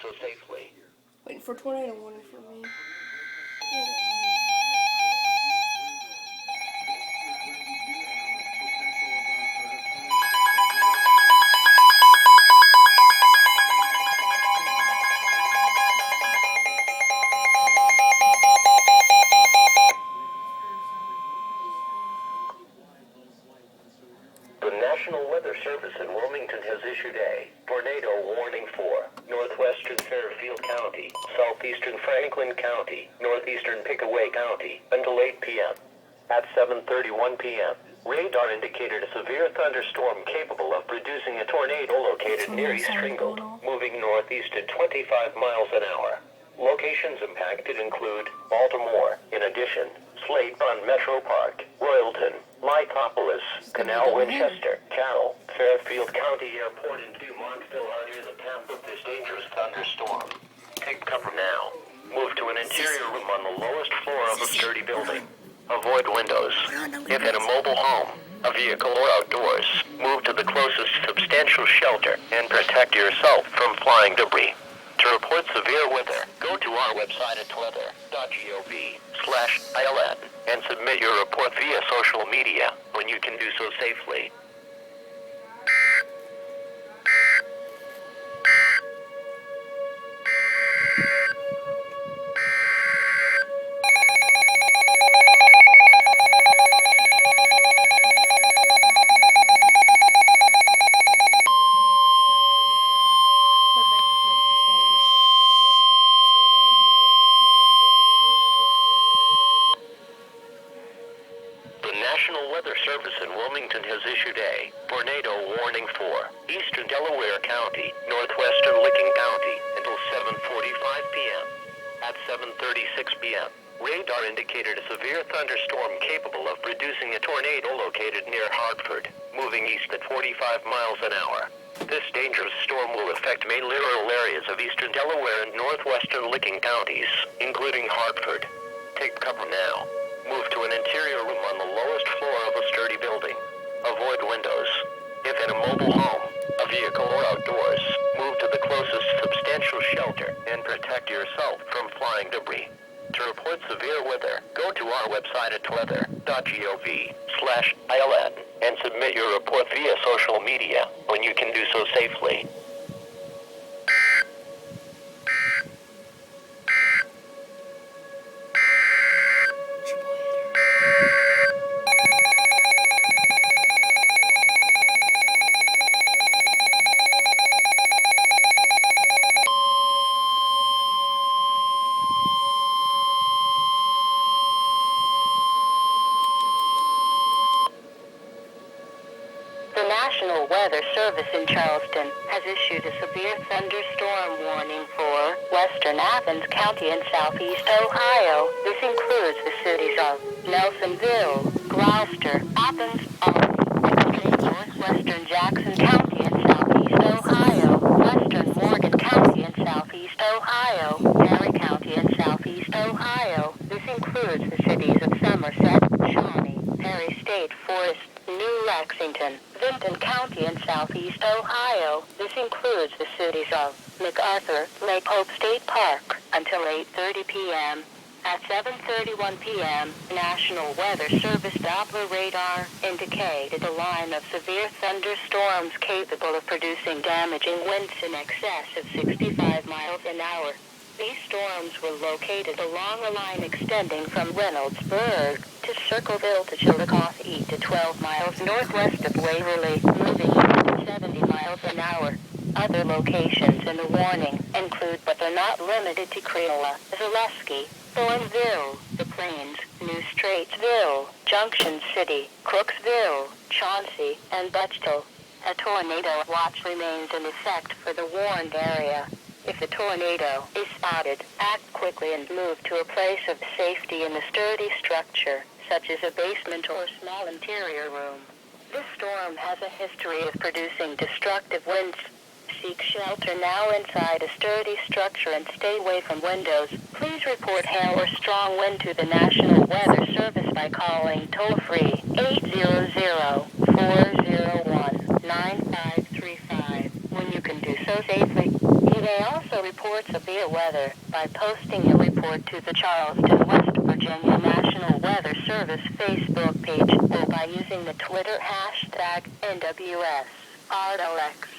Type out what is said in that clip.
so safely. Waiting for tornado warning for me. The National Weather Service in Wilmington has issued a tornado warning for northwestern Fairfield County, southeastern Franklin County, northeastern Pickaway County until 8 p.m. At 7:31 p.m., radar indicated a severe thunderstorm capable of producing a tornado located near East Ringgold, moving northeast at 25 miles an hour. Locations impacted include Baltimore. In addition, Slate Run Metro Park, Royalton, Lithopolis, Canal Winchester, Cattle, Fairfield County Airport, and Dumontville are near the path of this dangerous thunderstorm. Take cover now. Move to an interior room on the lowest floor of a sturdy building. Avoid windows. If in a mobile home, a vehicle, or outdoors, move to the closest substantial shelter and protect yourself from flying debris. To report severe weather, go to our website at weather.gov/ILN and submit your report via social media when you can do so safely. The National Weather Service in Wilmington has issued a tornado warning for eastern Delaware County, northwestern Licking County until 7:45 p.m. At 7:36 p.m., radar indicated a severe thunderstorm capable of producing a tornado located near Hartford, moving east at 45 miles an hour. This dangerous storm will affect mainly rural areas of eastern Delaware and northwestern Licking counties, including Hartford. Take cover now. Move to an interior room on the lowest floor of a sturdy building. Avoid windows. If in a mobile home, a vehicle, or outdoors, move to the closest substantial shelter and protect yourself from flying debris. To report severe weather, go to our website at weather.gov/ILN and submit your report via social media when you can do so safely. The National Weather Service in Charleston has issued a severe thunderstorm warning for western Athens County and southeast Ohio. This includes the cities of Nelsonville, Gloucester, Athens, northwestern Jackson County and southeast Ohio, western Morgan County and southeast Ohio, Perry County and southeast Ohio. This includes the cities of Somerset, Shawnee, Perry State Forest, New Lexington, Vinton County in southeast Ohio. This includes the cities of MacArthur, Lake Hope State Park until 8:30 p.m. At 7:31 p.m., National Weather Service Doppler radar indicated a line of severe thunderstorms capable of producing damaging winds in excess of 65 miles an hour. These storms were located along a line extending from Reynoldsburg to Circleville to Chillicothe east to 12 miles northwest of Waverly, moving east at 70 miles an hour. Other locations in the warning include but are not limited to Creola, Zaleski, Thornville, The Plains, New Straitsville, Junction City, Crooksville, Chauncey, and Bechtel. A tornado watch remains in effect for the warned area. If the tornado is spotted, act quickly and move to a place of safety in a sturdy structure, such as a basement or small interior room. This storm has a history of producing destructive winds. Seek shelter now inside a sturdy structure and stay away from windows. Please report hail or strong wind to the National Weather Service by calling toll-free 800-401-9535 when you can do so safely. EA also reports severe weather by posting a report to the Charleston, West Virginia National Weather Service Facebook page or by using the Twitter hashtag NWS. RLX.